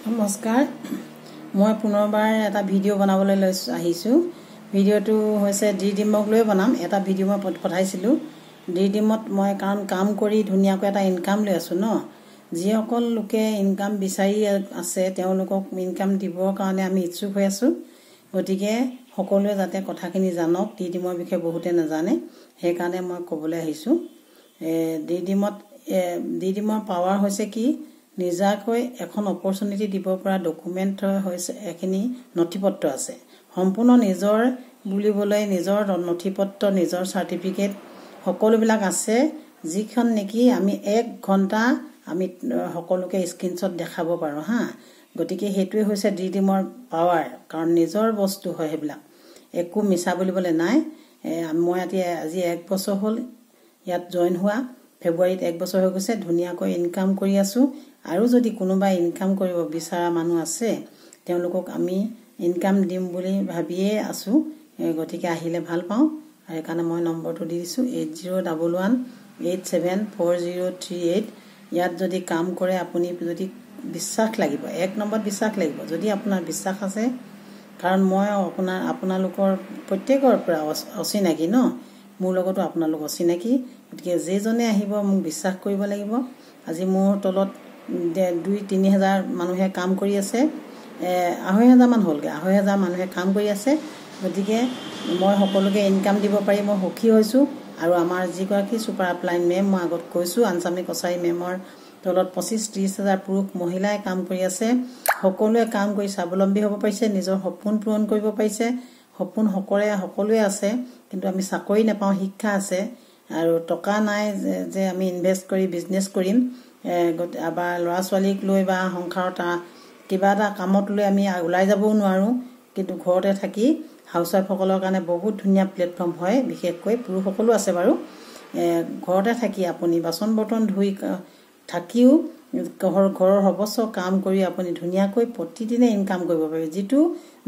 নমস্কাৰ মই পুনৰবাৰ এটা ভিডিঅ' বনাবলৈ আহিছোঁ। ভিডিঅ'টো হৈছে ডিমক লৈ বনাম। এটা ভিডিঅ' মই পঠাইছিলোঁ ডিমত মই কাৰণ কাম কৰি ধুনীয়াকৈ এটা ইনকাম লৈ আছোঁ ন। যিসকল লোকে ইনকাম বিচাৰি আছে তেওঁলোকক ইনকাম দিবৰ কাৰণে আমি ইচ্ছুক হৈ আছোঁ। গতিকে সকলোৱে যাতে কথাখিনি জানক। ডিমৰ বিষয়ে বহুতে নাজানে, সেইকাৰণে মই ক'বলৈ আহিছোঁ। ডিমৰ পাৱাৰ হৈছে কি, নিজাকৈ এখন অপৰচুনিটি দিব পৰা ডকুমেণ্ট হৈছে এখিনি নথিপত্ৰ আছে। সম্পূৰ্ণ নিজৰ বুলিবলৈ নিজৰ নথিপত্ৰ, নিজৰ চাৰ্টিফিকেট সকলোবিলাক আছে, যিখন নেকি আমি 1 ঘণ্টা আমি সকলোকে স্ক্ৰীনশ্বট দেখাব পাৰোঁ হা। গতিকে সেইটোৱে হৈছে ডিমৰ পাৱাৰ, কাৰণ নিজৰ বস্তু হয় সেইবিলাক, একো মিছা বুলিবলৈ নাই। মই আজি 1 বছৰ হ'ল ইয়াত জইন হোৱা। ফেব্ৰুৱাৰীত 1 বছৰ হৈ গৈছে। ধুনীয়াকৈ ইনকাম কৰি আছোঁ। আৰু যদি কোনোবাই ইনকাম কৰিব বিচৰা মানুহ আছে তেওঁলোকক আমি ইনকাম দিম বুলি ভাবিয়ে আছোঁ। গতিকে আহিলে ভাল পাওঁ, আৰু সেইকাৰণে মই নম্বৰটো দি দিছোঁ 8011874038। ইয়াত যদি কাম কৰে আপুনি যদি বিশ্বাস লাগিব, 1 নম্বৰত বিশ্বাস লাগিব। যদি আপোনাৰ বিশ্বাস আছে, কাৰণ মই আপোনালোকৰ প্ৰত্যেকৰ পৰা অচিনাকি ন, মোৰ লগতো আপোনালোক অচিনাকি। গতিকে যিজনে আহিব মোক বিশ্বাস কৰিব লাগিব। আজি মোৰ তলত 2-3 হাজাৰ মানুহে কাম কৰি আছে, 2,500 মান হ'লগৈ, 2,500 মানুহে কাম কৰি আছে। গতিকে মই সকলোকে ইনকাম দিব পাৰি মই সুখী হৈছোঁ। আৰু আমাৰ যিগৰাকী ছুপাৰ আপলাইন মেম, মই আগত কৈছোঁ, আনচামী কছাৰী মেমৰ তলত 25-30 হাজাৰ পুৰুষ মহিলাই কাম কৰি আছে। সকলোৱে কাম কৰি স্বাৱলম্বী হ'ব পাৰিছে, নিজৰ সপোন পূৰণ কৰিব পাৰিছে। সপোন সকলোৱে আছে, কিন্তু আমি চাকৰি নাপাওঁ। শিক্ষা আছে আৰু টকা নাই যে আমি ইনভেষ্ট কৰি বিজনেছ কৰিম, বা ল'ৰা ছোৱালীক লৈ বা সংসাৰত কিবা এটা কামত লৈ আমি ওলাই যাবও নোৱাৰোঁ। কিন্তু ঘৰতে থাকি হাউচৱাইফসকলৰ কাৰণে বহুত ধুনীয়া প্লেটফৰ্ম হয়, বিশেষকৈ পুৰুষসকলো আছে বাৰু। ঘৰতে থাকি আপুনি বাচন বৰ্তন ধুই থাকিও ঘৰৰ সৰ্বস্ব কাম কৰি আপুনি ধুনীয়াকৈ প্ৰতিদিনে ইনকাম কৰিব পাৰিব। যিটো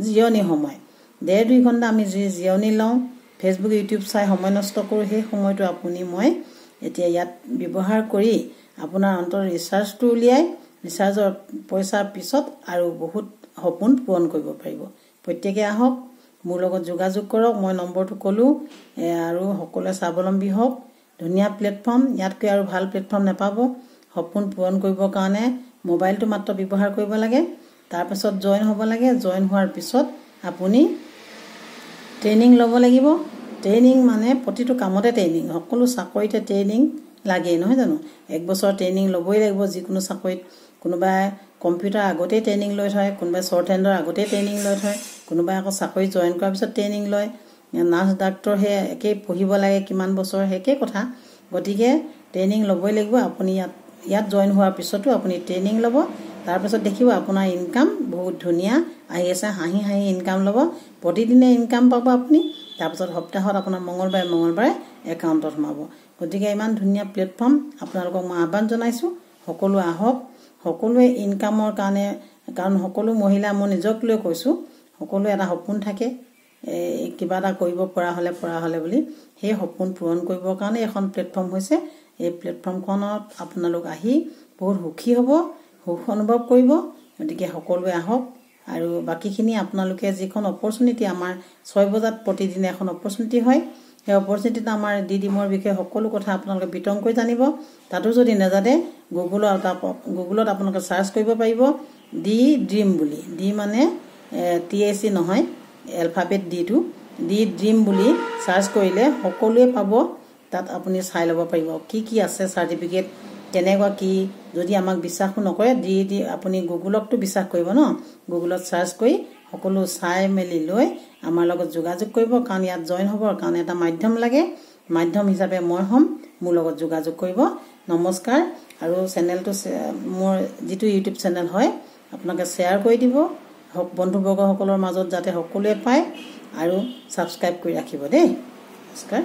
জিৰণি সময় 1.5-2 ঘণ্টা আমি যি জিৰণি লওঁ, ফেচবুক ইউটিউব চাই সময় নষ্ট কৰোঁ, সেই সময়টো মই এতিয়া ইয়াত ব্যৱহাৰ কৰি আপোনাৰ অন্তত ৰিচাৰ্জটো উলিয়াই ৰিচাৰ্জৰ পইচাৰ পিছত আৰু বহুত সপোন পূৰণ কৰিব পাৰিব। প্ৰত্যেকে আহক, মোৰ লগত যোগাযোগ কৰক। মই নম্বৰটো ক'লোঁ, আৰু সকলোৱে স্বাৱলম্বী হওক। ধুনীয়া প্লেটফৰ্ম, ইয়াতকৈ আৰু ভাল প্লেটফৰ্ম নাপাব। সপোন পূৰণ কৰিবৰ কাৰণে মোবাইলটো মাত্ৰ ব্যৱহাৰ কৰিব লাগে, তাৰপিছত জইন হ'ব লাগে। জইন হোৱাৰ পিছত আপুনি ট্ৰেইনিং ল'ব লাগিব। ট্ৰেইনিং মানে প্ৰতিটো কামতে ট্ৰেইনিং, সকলো চাকৰিতে ট্ৰেইনিং লাগেই, নহয় জানো? 1 বছৰ ট্ৰেইনিং ল'বই লাগিব যিকোনো চাকৰিত। কোনোবাই কম্পিউটাৰ আগতেই ট্ৰেইনিং লৈ থয়, কোনোবাই শ্বৰ্ট হেণ্ডৰ আগতেই ট্ৰেইনিং লৈ থয়, কোনোবাই আকৌ চাকৰি জইন কৰাৰ পিছত ট্ৰেইনিং লয়। নাৰ্ছ ডাক্তৰ সেই একেই পঢ়িব লাগে, কিমান বছৰ একেই কথা। গতিকে ট্ৰেইনিং ল'বই লাগিব। আপুনি ইয়াত জইন হোৱাৰ পিছতো আপুনি ট্ৰেইনিং ল'ব। তাৰপিছত দেখিব আপোনাৰ ইনকাম বহুত ধুনীয়া আহি আছে। হাঁহি ইনকাম ল'ব, প্ৰতিদিনে ইনকাম পাব আপুনি। তাৰপিছত সপ্তাহত আপোনাৰ মঙলবাৰে একাউণ্টত সোমাব। গতিকে ইমান ধুনীয়া প্লেটফৰ্ম, আপোনালোকক মই আহ্বান জনাইছোঁ। সকলো আহক, সকলোৱে ইনকামৰ কাৰণে, কাৰণ সকলো মহিলা, মই নিজক লৈ কৈছোঁ, সকলোৱে এটা সপোন থাকে কিবা এটা কৰিব পৰা হ'লে বুলি। সেই সপোন পূৰণ কৰিবৰ কাৰণে এখন প্লেটফৰ্ম হৈছে। এই প্লেটফৰ্মখনত আপোনালোক আহি বহুত সুখী হ'ব, সুখ অনুভৱ কৰিব। গতিকে সকলোৱে আহক। আৰু বাকীখিনি আপোনালোকে যিখন অপৰচুনিটি, আমাৰ 6 বজাত প্ৰতিদিনে এখন অপৰচুনিটি হয়, সেই অপৰচুনিটিত আমাৰ ডিমৰ বিষয়ে সকলো কথা আপোনালোকে বিতংকৈ জানিব। তাতো যদি নাজানে গুগলত আপোনালোকে চাৰ্চ কৰিব পাৰিব ডিম বুলি। ডি মানে TAC নহয়, এলফাবেট ডিটো, ডিম বুলি চাৰ্চ কৰিলে সকলোৱে পাব। তাত আপুনি চাই ল'ব পাৰিব কি আছে, চাৰ্টিফিকেট কেনেকুৱা কি। যদি আমাক বিশ্বাসো নকৰে, আপুনি গুগলকতো বিশ্বাস কৰিব ন। গুগলত চাৰ্চ কৰি সকলো চাই মেলি লৈ আমাৰ লগত যোগাযোগ কৰিব, কাৰণ ইয়াত জইন হ'বৰ কাৰণে এটা মাধ্যম লাগে। মাধ্যম হিচাপে মই হ'ম, মোৰ লগত যোগাযোগ কৰিব। নমস্কাৰ। আৰু চেনেলটো, মোৰ যিটো ইউটিউব চেনেল হয়, আপোনালোকে শ্বেয়াৰ কৰি দিব বন্ধুবৰ্গসকলৰ মাজত, যাতে সকলোৱে পায়, আৰু ছাবস্ক্ৰাইব কৰি ৰাখিব দেই। নমস্কাৰ।